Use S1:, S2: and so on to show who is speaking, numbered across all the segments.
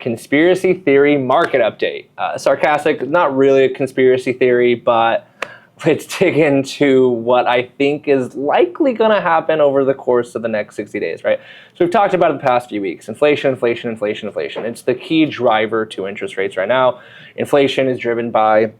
S1: conspiracy theory market update. Sarcastic, not really a conspiracy theory, but let's dig into what I think is likely going to happen over the course of the next 60 days, right? So we've talked about it the past few weeks. Inflation, inflation, inflation, inflation. It's the key driver to interest rates right now. Inflation is driven by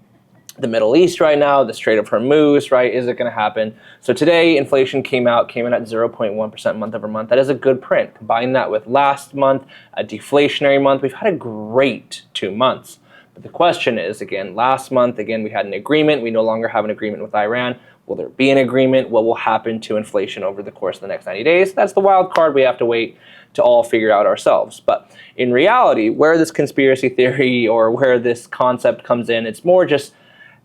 S1: the Middle East right now, the Strait of Hormuz, right? Is it going to happen? So today, inflation came in at 0.1% month over month. That is a good print. Combine that with last month, a deflationary month. We've had a great 2 months. But the question is, again, last month, again, we had an agreement. We no longer have an agreement with Iran. Will there be an agreement? What will happen to inflation over the course of the next 90 days? That's the wild card we have to wait to all figure out ourselves. But in reality, where this conspiracy theory or where this concept comes in, it's more just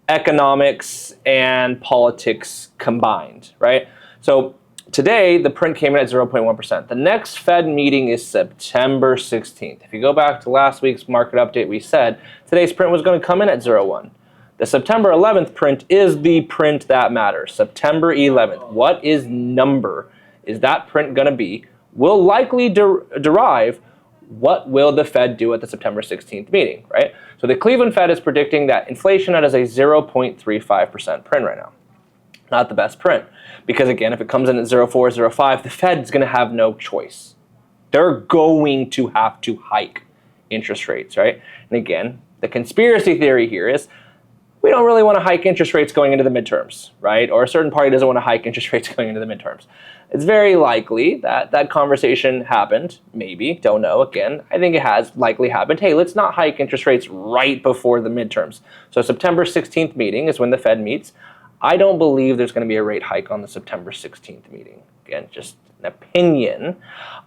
S1: economics and politics combined, right? So today, the print came in at 0.1%. The next Fed meeting is September 16th. If you go back to last week's market update, we said today's print was going to come in at 0.1. The September 11th print is the print that matters. September 11th. What number is that print going to be? Will likely derive what will the Fed do at the September 16th meeting, right? So the Cleveland Fed is predicting that inflation is a 0.35% print right now. Not the best print. Because again, if it comes in at 0.4, 0.5, the Fed's going to have no choice. They're going to have to hike interest rates, right? And again, the conspiracy theory here is we don't really want to hike interest rates going into the midterms, right? Or a certain party doesn't want to hike interest rates going into the midterms. It's very likely that that conversation happened, maybe, don't know. Again, I think it has likely happened. Hey, let's not hike interest rates right before the midterms. So September 16th meeting is when the Fed meets. I don't believe there's going to be a rate hike on the September 16th meeting. Again, just an opinion.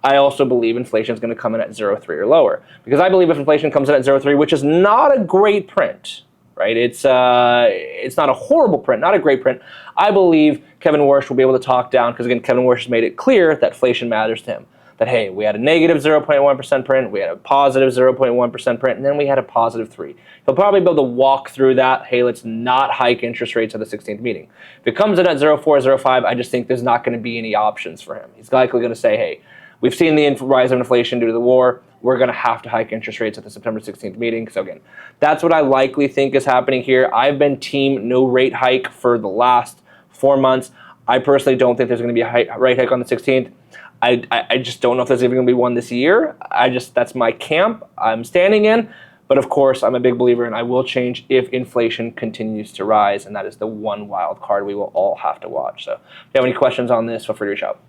S1: I also believe inflation is going to come in at 0.3 or lower. Because I believe if inflation comes in at 0.3, which is not a great print, right? It's not a horrible print, not a great print. I believe Kevin Warsh will be able to talk down, because again, Kevin Warsh has made it clear that inflation matters to him. That, hey, we had a negative 0.1% print, we had a positive 0.1% print, and then we had a positive 3. He'll probably be able to walk through that, hey, let's not hike interest rates at the 16th meeting. If it comes in at 0.4, 0.5, I just think there's not going to be any options for him. He's likely going to say, hey, we've seen the rise of inflation due to the war. We're going to have to hike interest rates at the September 16th meeting. So again, that's what I likely think is happening here. I've been team no rate hike for the last 4 months. I personally don't think there's going to be a rate hike on the 16th. I just don't know if there's even going to be one this year. That's my camp I'm standing in. But of course, I'm a big believer and I will change if inflation continues to rise. And that is the one wild card we will all have to watch. So if you have any questions on this, feel free to reach out.